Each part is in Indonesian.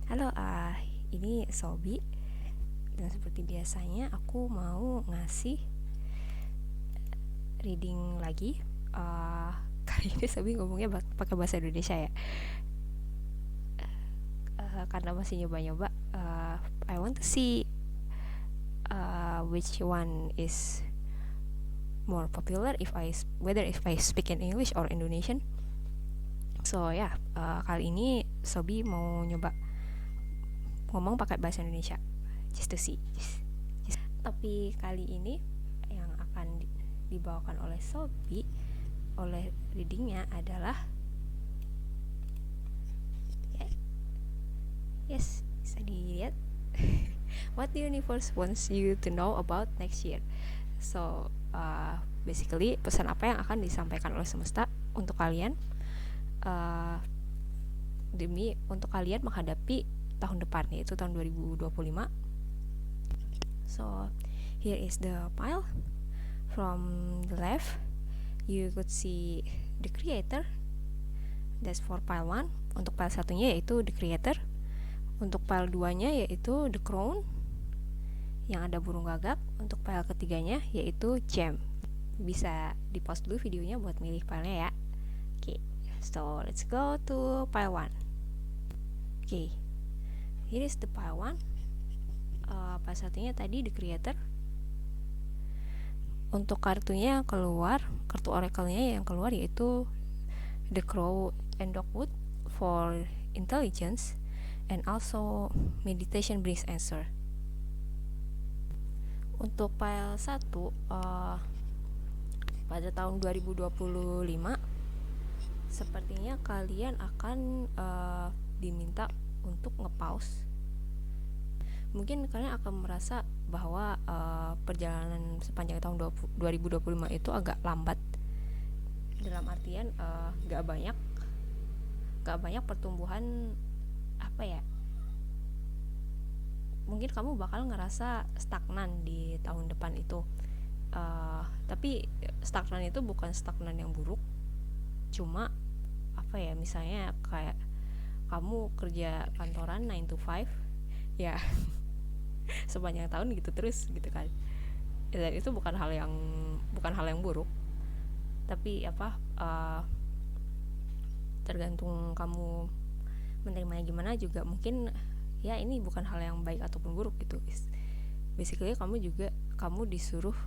Halo, ini Sobi. Dan seperti biasanya aku mau ngasih reading lagi. Kali ini Sobi ngomongnya pakai bahasa Indonesia ya. Karena masih nyoba-nyoba. I want to see which one is more popular whether if I speak in English or Indonesian. So ya, kali ini Sobi mau nyoba ngomong pakai bahasa Indonesia. Just to see. Tapi kali ini yang akan dibawakan oleh Sobi oleh readingnya adalah yes, bisa dilihat. What the universe wants you to know about next year. So basically pesan apa yang akan disampaikan oleh semesta untuk kalian demi untuk kalian menghadapi tahun depan, yaitu tahun 2025. So here is the pile. From the left you could see the creator. That's for pile 1. Untuk pile satunya yaitu the creator. Untuk pile 2-nya yaitu the crown yang ada burung gagak. Untuk pile ketiganya yaitu gem. Bisa di pause dulu videonya buat milih pilenya ya. Okay, so let's go to pile 1. Okay, here is the pile 1. Pile satunya tadi the creator. Untuk kartunya yang keluar, kartu oracle-nya yang keluar yaitu the crow and dogwood for intelligence, and also meditation brings answer. Untuk pile 1 pada tahun 2025 sepertinya kalian akan diminta untuk nge-pause. Mungkin kalian akan merasa bahwa perjalanan sepanjang tahun 2025 itu agak lambat, dalam artian gak banyak pertumbuhan. Apa ya, mungkin kamu bakal ngerasa stagnan di tahun depan itu. Tapi stagnan itu bukan stagnan yang buruk, cuma apa ya, misalnya kayak kamu kerja kantoran 9 to 5 ya sepanjang tahun gitu terus gitu kan. Dan itu bukan hal yang buruk, tapi tergantung kamu menerimanya gimana juga. Mungkin ya ini bukan hal yang baik ataupun buruk gitu. Basically kamu disuruh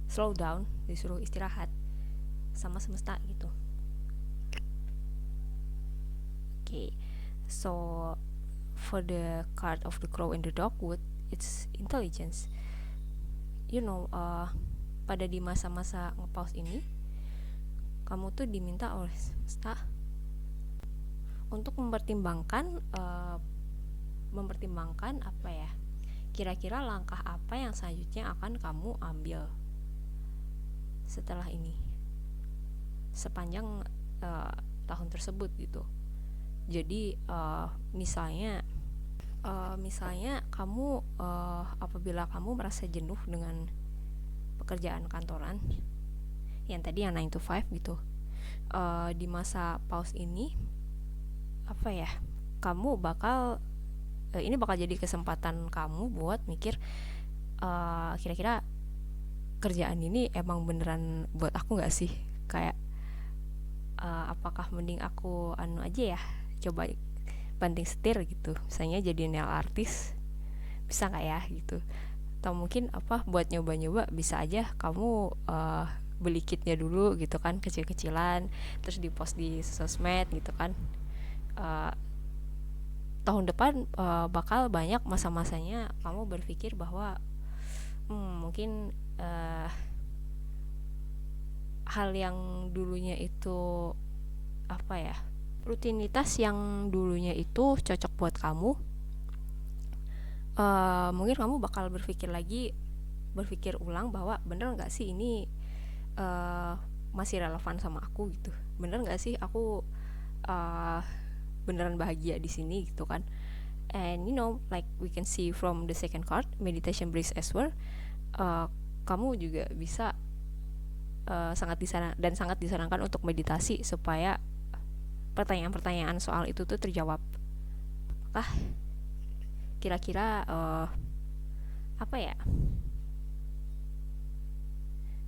slow down, disuruh istirahat sama semesta gitu. Okay, so for the card of the crow and the dogwood, it's intelligence. Pada di masa-masa nge-pause ini, kamu tuh diminta oleh semesta untuk mempertimbangkan apa ya, kira-kira langkah apa yang selanjutnya akan kamu ambil setelah ini, sepanjang tahun tersebut gitu. Jadi misalnya kamu apabila kamu merasa jenuh dengan pekerjaan kantoran yang tadi yang 9 to 5 gitu, di masa pause ini apa ya, kamu ini bakal jadi kesempatan kamu buat mikir kira-kira kerjaan ini emang beneran buat aku nggak sih, kayak apakah mending aku aja ya, coba banting setir gitu, misalnya jadi nail artist, bisa nggak ya gitu. Atau mungkin buat nyoba-nyoba bisa aja kamu beli kitnya dulu gitu kan, kecil-kecilan, terus di post di sosmed gitu kan. Tahun depan bakal banyak masa-masanya kamu berpikir bahwa mungkin hal yang dulunya itu rutinitas yang dulunya itu cocok buat kamu, mungkin kamu bakal berpikir ulang bahwa bener nggak sih ini masih relevan sama aku gitu, bener nggak sih aku beneran bahagia di sini gitu kan. And like we can see from the second card, meditation brings answer, kamu juga bisa sangat disarankan untuk meditasi supaya pertanyaan-pertanyaan soal itu tuh terjawab. apakah kira-kira apa ya,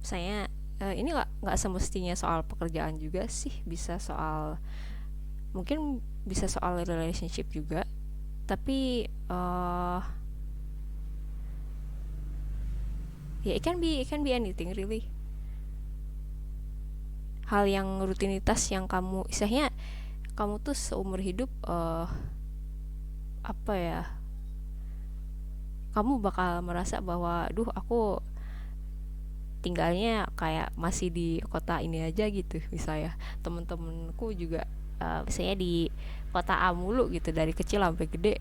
misalnya ini nggak semestinya soal pekerjaan juga sih, bisa soal, mungkin bisa soal relationship juga, tapi ya it can be anything really. Hal yang rutinitas yang kamu, istilahnya kamu tuh seumur hidup apa ya, kamu bakal merasa bahwa duh aku tinggalnya kayak masih di kota ini aja gitu. Misalnya temen-temenku juga misalnya di kota A mulu gitu dari kecil sampai gede,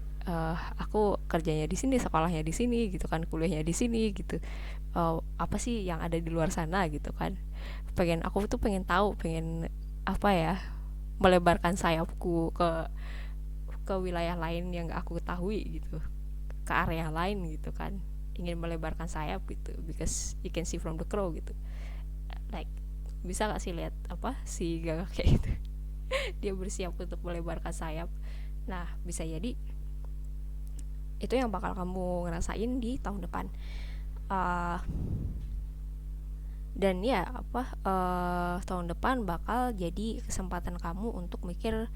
aku kerjanya di sini, sekolahnya di sini gitu kan, kuliahnya di sini gitu. Apa sih yang ada di luar sana gitu kan, aku tuh pengen tahu, pengen apa ya, melebarkan sayapku ke wilayah lain yang gak aku ketahui gitu, ke area lain gitu kan, ingin melebarkan sayap gitu, because you can see from the crow gitu, like bisa gak sih lihat apa si gagak kayak gitu. Dia bersiap untuk melebarkan sayap. Nah bisa jadi itu yang bakal kamu ngerasain di tahun depan. uh, dan ya apa, tahun depan bakal jadi kesempatan kamu untuk mikir,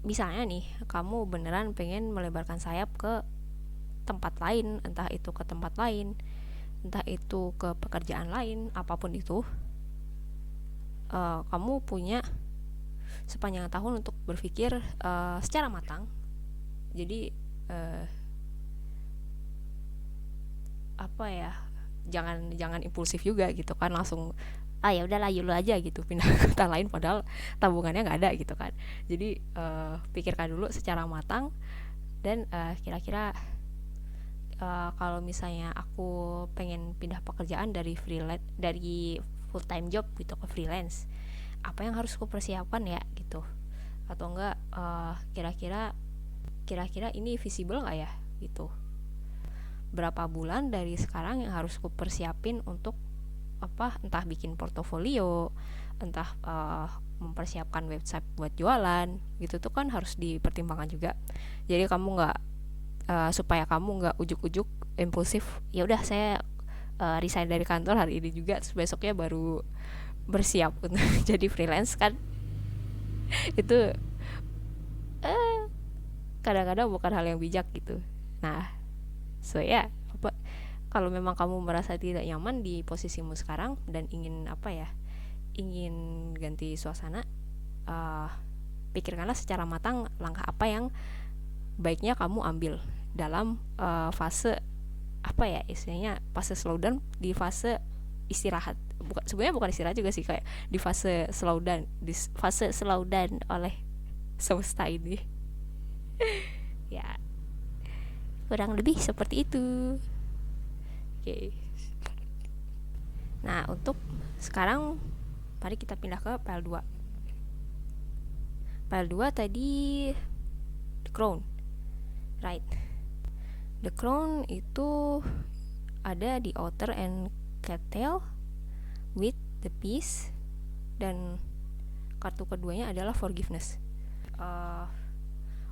misalnya nih kamu beneran pengen melebarkan sayap ke tempat lain, entah itu ke tempat lain, entah itu ke pekerjaan lain, apapun itu, kamu punya sepanjang tahun untuk berpikir secara matang. Jadi apa ya, jangan impulsif juga gitu kan, langsung ya udahlah yulu aja gitu pindah ke kota lain padahal tabungannya nggak ada gitu kan. Jadi pikirkan dulu secara matang, dan kira-kira kalau misalnya aku pengen pindah pekerjaan dari full time job gitu ke freelance, apa yang harus aku persiapkan ya gitu, atau enggak kira-kira ini visible nggak ya gitu, berapa bulan dari sekarang yang harus aku persiapin untuk apa, entah bikin portofolio, entah mempersiapkan website buat jualan gitu, tuh kan harus dipertimbangkan juga. Jadi kamu nggak supaya kamu nggak ujuk-ujuk impulsif, ya udah saya resign dari kantor hari ini juga, terus besoknya baru bersiap untuk jadi freelance kan. Itu kadang-kadang bukan hal yang bijak gitu. Nah so ya apa, kalau memang kamu merasa tidak nyaman di posisimu sekarang dan ingin apa ya, ingin ganti suasana, pikirkanlah secara matang langkah apa yang baiknya kamu ambil dalam fase apa ya, istilahnya fase slowdown, di fase istirahat. Sebenarnya bukan istirahat juga sih, kayak di fase slowdown oleh semesta ini. Ya kurang lebih seperti itu. Oke. Nah untuk sekarang mari kita pindah ke PL2. PL2 tadi The Crown, right? The Crown itu ada di Outer and Cattail with the Peace, dan kartu keduanya adalah Forgiveness.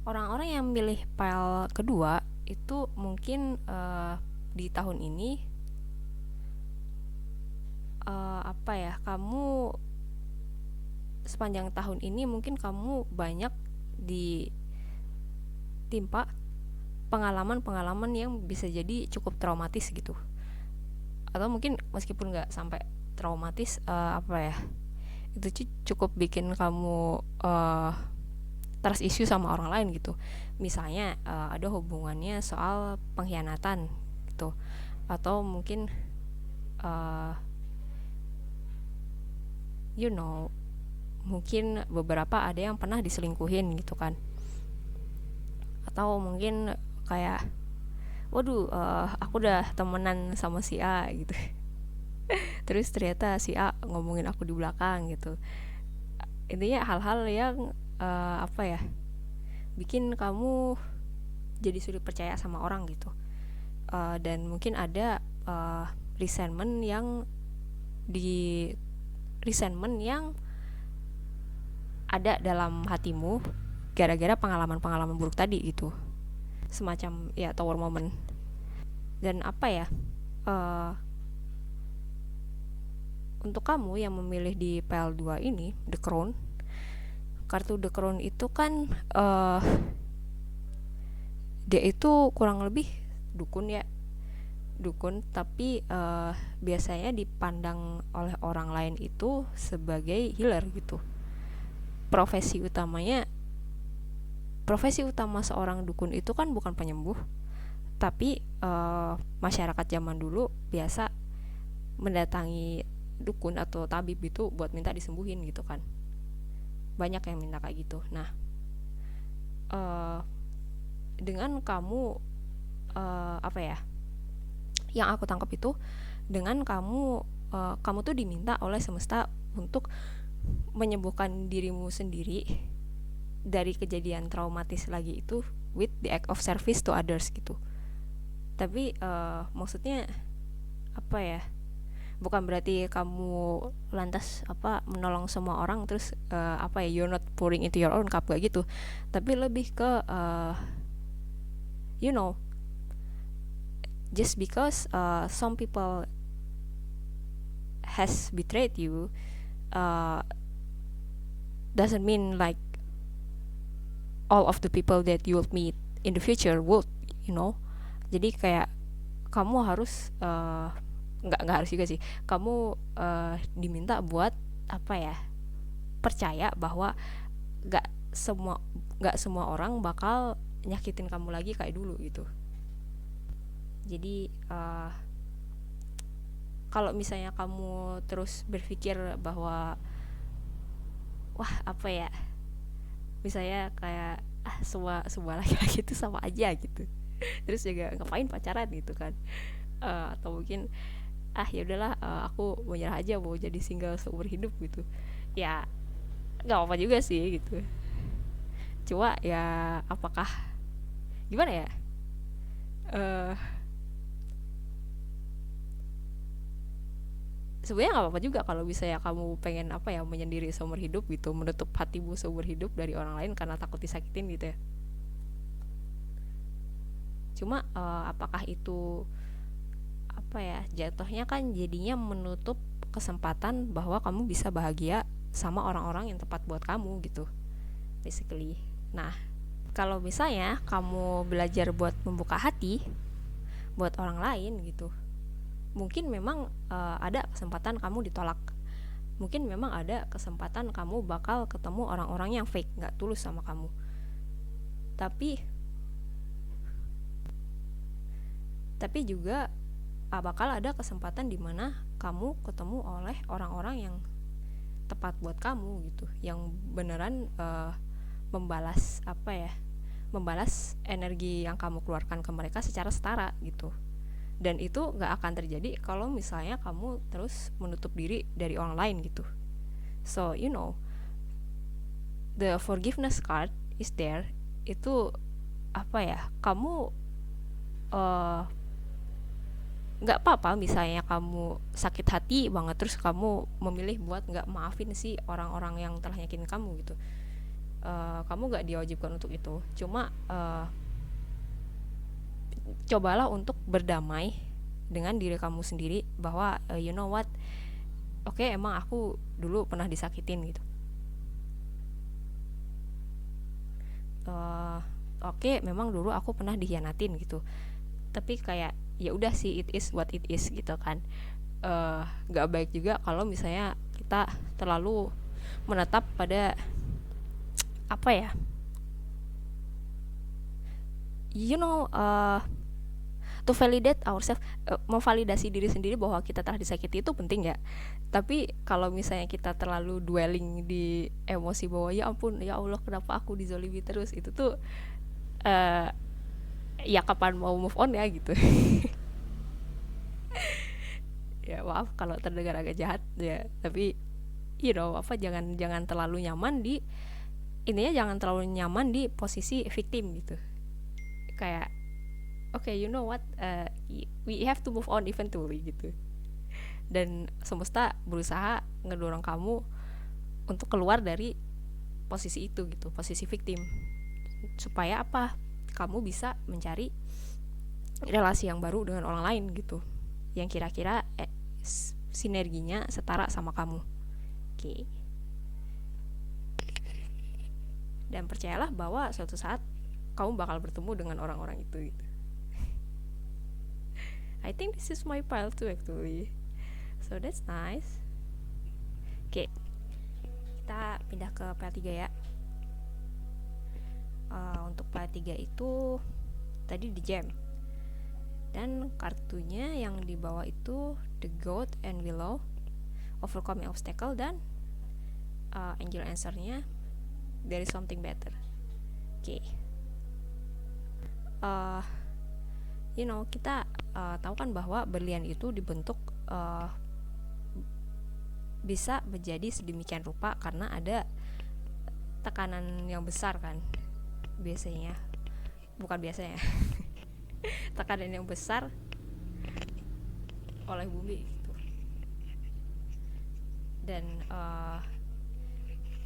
Orang-orang yang milih pile kedua itu mungkin di tahun ini apa ya, kamu sepanjang tahun ini mungkin kamu banyak ditimpa pengalaman-pengalaman yang bisa jadi cukup traumatis gitu, atau mungkin meskipun nggak sampai traumatis, apa ya, itu cukup bikin kamu trust issue sama orang lain gitu. Misalnya ada hubungannya soal pengkhianatan gitu, atau mungkin mungkin beberapa ada yang pernah diselingkuhin gitu kan, atau mungkin kayak waduh aku udah temenan sama si A gitu terus ternyata si A ngomongin aku di belakang gitu. Intinya hal-hal yang apa ya, bikin kamu jadi sulit percaya sama orang gitu. Dan mungkin ada resentment yang ada dalam hatimu gara-gara pengalaman-pengalaman buruk tadi gitu, semacam ya tower moment. Dan apa ya, uh, untuk kamu yang memilih di PL2 ini The Crown, kartu The Crown itu kan dia itu kurang lebih dukun ya, dukun, tapi biasanya dipandang oleh orang lain itu sebagai healer gitu. Profesi utamanya, profesi utama seorang dukun itu kan bukan penyembuh, tapi masyarakat zaman dulu biasa mendatangi dukun atau tabib itu buat minta disembuhin gitu kan. Banyak yang minta kayak gitu. Nah, dengan kamu apa ya, yang aku tangkap itu, dengan kamu kamu tuh diminta oleh semesta untuk menyembuhkan dirimu sendiri dari kejadian traumatis lagi itu with the act of service to others gitu. Tapi maksudnya apa ya, bukan berarti kamu lantas apa menolong semua orang terus apa ya, you're not pouring into your own cup kayak gitu. Tapi lebih ke you know, just because some people has betrayed you uh, doesn't mean like all of the people that you'll meet in the future would, you know. Jadi kayak kamu harus nggak harus juga sih, kamu diminta buat apa ya, percaya bahwa nggak semua orang bakal nyakitin kamu lagi kayak dulu gitu. Jadi kalau misalnya kamu terus berpikir bahwa wah apa ya, misalnya kayak semua laki-laki itu sama aja gitu, terus juga ngapain pacaran gitu kan, atau mungkin ya udahlah, aku mau nyerah aja, mau jadi single seumur hidup gitu, ya nggak apa juga sih gitu. Cuma ya apakah gimana ya, eh sebenarnya nggak apa-apa juga kalau misalnya kamu pengen apa ya, menyendiri seumur hidup gitu, menutup hatimu seumur hidup dari orang lain karena takut disakitin gitu ya. Cuma apakah itu apa ya, jatuhnya kan jadinya menutup kesempatan bahwa kamu bisa bahagia sama orang-orang yang tepat buat kamu gitu basically. Nah, kalau misalnya kamu belajar buat membuka hati buat orang lain gitu, mungkin memang ada kesempatan kamu ditolak, mungkin memang ada kesempatan kamu bakal ketemu orang-orang yang fake, nggak tulus sama kamu, tapi juga bakal ada kesempatan di mana kamu ketemu oleh orang-orang yang tepat buat kamu gitu, yang beneran membalas apa ya, membalas energi yang kamu keluarkan ke mereka secara setara gitu. Dan itu nggak akan terjadi kalau misalnya kamu terus menutup diri dari orang lain gitu. So you know, the forgiveness card is there. Itu apa ya, kamu nggak apa-apa misalnya kamu sakit hati banget terus kamu memilih buat nggak maafin si orang-orang yang telah nyakitin kamu gitu. Kamu nggak diwajibkan untuk itu. Cuma cobalah untuk berdamai dengan diri kamu sendiri bahwa you know what, oke, emang aku dulu pernah disakitin gitu, oke, memang dulu aku pernah dikhianatin gitu, tapi kayak ya udah sih, it is what it is gitu kan. Nggak baik juga kalau misalnya kita terlalu menetap pada apa ya, you know, to validate ourselves, memvalidasi diri sendiri bahwa kita telah disakiti itu penting ya. Tapi kalau misalnya kita terlalu dwelling di emosi bahwa ya ampun, ya Allah, kenapa aku dizolimi terus, itu tuh ya kapan mau move on ya gitu. Ya maaf kalau terdengar agak jahat ya, tapi you know apa, jangan terlalu nyaman di, intinya jangan terlalu nyaman di posisi victim gitu. Kayak okay, you know what, we have to move on eventually gitu. Dan semesta berusaha ngedorong kamu untuk keluar dari posisi itu gitu, posisi victim, supaya apa, kamu bisa mencari relasi yang baru dengan orang lain gitu, yang kira-kira sinerginya setara sama kamu. Oke. Dan percayalah bahwa suatu saat kamu bakal bertemu dengan orang-orang itu gitu. I think this is my pile too actually, so that's nice. Oke, kita pindah ke pile 3 ya. Untuk pile 3 itu tadi di jam, dan kartunya yang di bawah itu the goat and willow, overcoming obstacle, dan angel answernya there is something better. Oke. Kita tahu kan bahwa berlian itu dibentuk bisa menjadi sedemikian rupa karena ada tekanan yang besar kan, biasanya tekanan yang besar oleh bumi gitu. Dan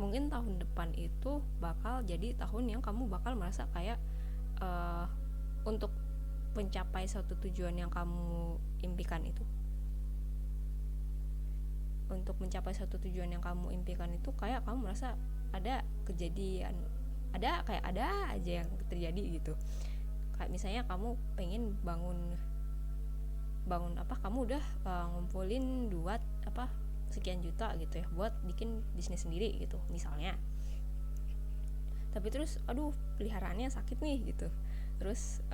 mungkin tahun depan itu bakal jadi tahun yang kamu bakal merasa kayak untuk mencapai suatu tujuan yang kamu impikan itu, kayak kamu merasa ada kejadian, ada aja yang terjadi gitu. Kayak misalnya kamu pengen bangun kamu udah ngumpulin duit sekian juta gitu ya buat bikin bisnis sendiri gitu misalnya, tapi terus peliharaannya sakit nih gitu. Terus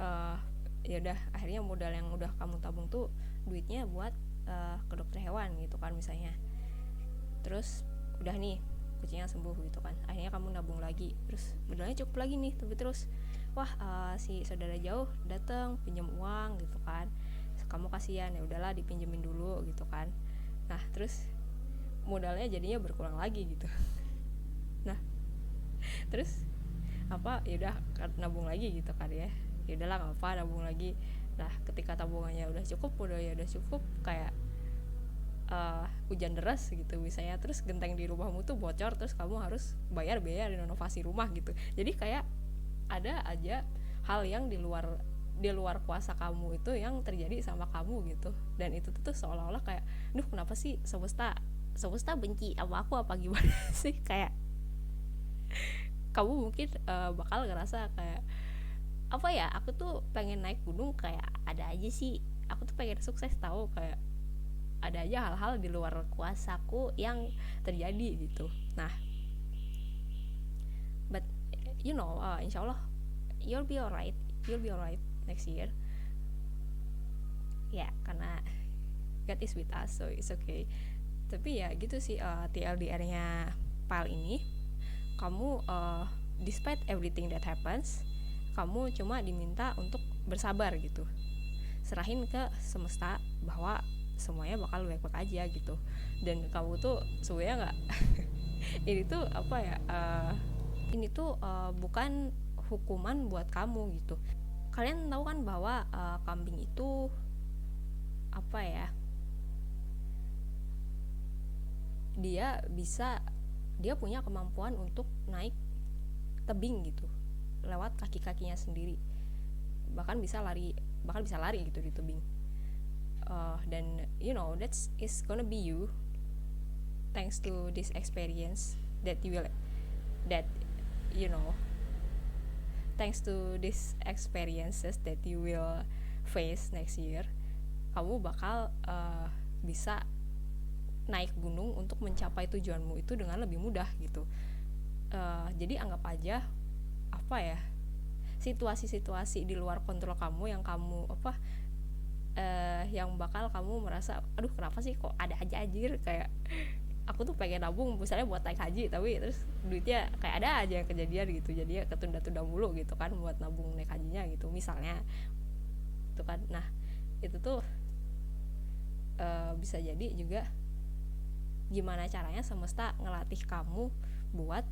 ya udah, akhirnya modal yang udah kamu tabung tuh duitnya buat ke dokter hewan gitu kan misalnya. Terus udah nih kucingnya sembuh gitu kan, akhirnya kamu nabung lagi, terus modalnya cukup lagi nih, tapi terus si saudara jauh datang pinjam uang gitu kan, kamu kasihan, ya udahlah dipinjemin dulu gitu kan. Nah terus modalnya jadinya berkurang lagi gitu. Nah terus ya udah nabung lagi gitu kan ya udahlah nggak apa, nabung lagi. Nah ketika tabungannya udah cukup, modalnya udah cukup, kayak hujan deras gitu misalnya, terus genteng di rumahmu tuh bocor, terus kamu harus bayar renovasi rumah gitu. Jadi kayak ada aja hal yang di luar kuasa kamu itu yang terjadi sama kamu gitu. Dan itu tuh seolah-olah kayak, kenapa sih semesta benci sama aku apa gimana sih, kayak kamu mungkin bakal ngerasa kayak aku tuh pengen naik gunung, kayak ada aja sih, aku tuh pengen sukses tahu, kayak ada aja hal-hal di luar kuasaku yang terjadi gitu. Nah but insyaallah you'll be alright next year ya, karena God is with us, so it's okay. Tapi ya gitu sih, TLDR-nya PAL ini, kamu despite everything that happens, kamu cuma diminta untuk bersabar gitu, serahin ke semesta bahwa semuanya bakal baik-baik aja gitu. Dan kamu tuh sebenarnya nggak ini tuh bukan hukuman buat kamu gitu. Kalian tahu kan bahwa kambing itu dia punya kemampuan untuk naik tebing gitu lewat kaki-kakinya sendiri, bahkan bisa lari gitu di tebing. Dan that's is gonna be you, thanks to this experience thanks to these experiences that you will face next year. Kamu bakal bisa naik gunung untuk mencapai tujuanmu itu dengan lebih mudah gitu. Jadi anggap aja situasi-situasi di luar kontrol kamu yang kamu yang bakal kamu merasa kenapa sih kok ada aja anjir, kayak aku tuh pengen nabung misalnya buat naik haji, tapi terus duitnya kayak ada aja yang kejadian gitu, jadi ketunda-tunda mulu gitu kan buat nabung naik hajinya gitu misalnya itu kan. Nah itu tuh bisa jadi juga gimana caranya semesta ngelatih kamu buat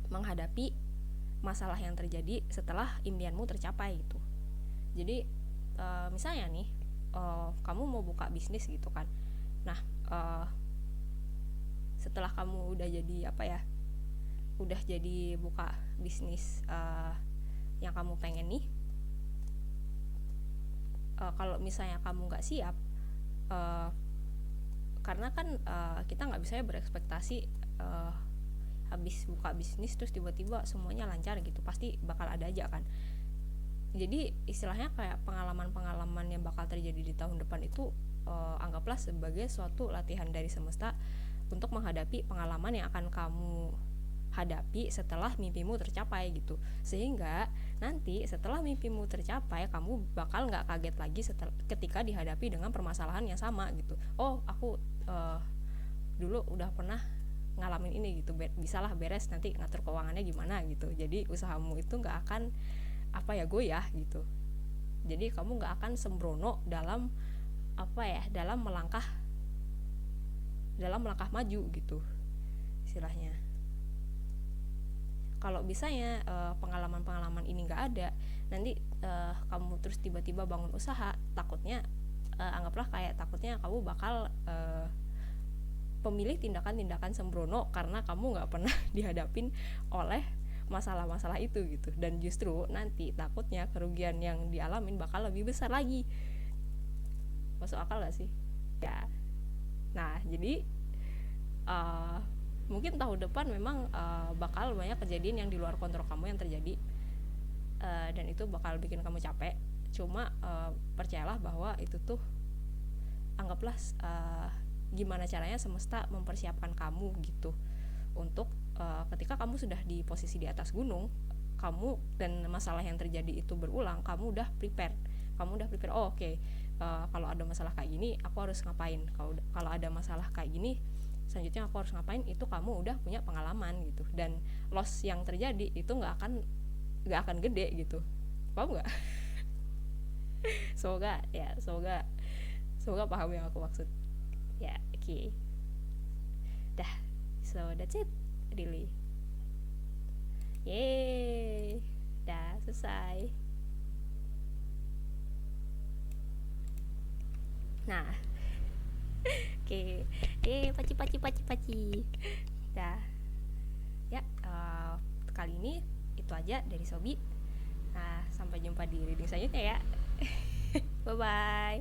menghadapi masalah yang terjadi setelah impianmu tercapai gitu. Jadi misalnya nih kamu mau buka bisnis gitu kan. Nah setelah kamu udah jadi udah jadi buka bisnis yang kamu pengen nih, kalau misalnya kamu nggak siap, uh, karena kan kita nggak bisa ya berekspektasi uh, habis buka bisnis terus tiba-tiba semuanya lancar gitu, pasti bakal ada aja kan. Jadi istilahnya kayak pengalaman-pengalaman yang bakal terjadi di tahun depan itu anggaplah sebagai suatu latihan dari semesta untuk menghadapi pengalaman yang akan kamu hadapi setelah mimpimu tercapai gitu. Sehingga nanti setelah mimpimu tercapai, kamu bakal nggak kaget lagi ketika dihadapi dengan permasalahan yang sama gitu. Oh, aku dulu udah pernah ngalamin ini gitu, bisalah beres, nanti ngatur keuangannya gimana gitu. Jadi usahamu itu nggak akan goyah gitu. Jadi kamu nggak akan sembrono dalam dalam melangkah maju gitu istilahnya. Kalau bisanya pengalaman-pengalaman ini nggak ada, nanti kamu terus tiba-tiba bangun usaha, takutnya takutnya kamu bakal pemilih tindakan-tindakan sembrono karena kamu nggak pernah dihadapin oleh masalah-masalah itu gitu. Dan justru nanti takutnya kerugian yang dialamin bakal lebih besar lagi. Masuk akal gak sih? Ya. Nah, jadi mungkin tahun depan memang bakal banyak kejadian yang di luar kontrol kamu yang terjadi, dan itu bakal bikin kamu capek. Cuma percayalah bahwa itu tuh, anggaplah gimana caranya semesta mempersiapkan kamu gitu untuk ketika kamu sudah di posisi di atas gunung, kamu dan masalah yang terjadi itu berulang, kamu udah prepare. Oh, oke, kalau ada masalah kayak gini aku harus ngapain, kalau ada masalah kayak gini selanjutnya aku harus ngapain. Itu kamu udah punya pengalaman gitu, dan loss yang terjadi itu nggak akan gede gitu. Paham nggak? Semoga paham yang aku maksud ya. Okay, dah, so that's it really. Yeay, dah selesai. Nah, oke, paci. Dah, ya, kali ini itu aja dari Sobi. Nah, sampai jumpa di reading selanjutnya ya. Bye bye.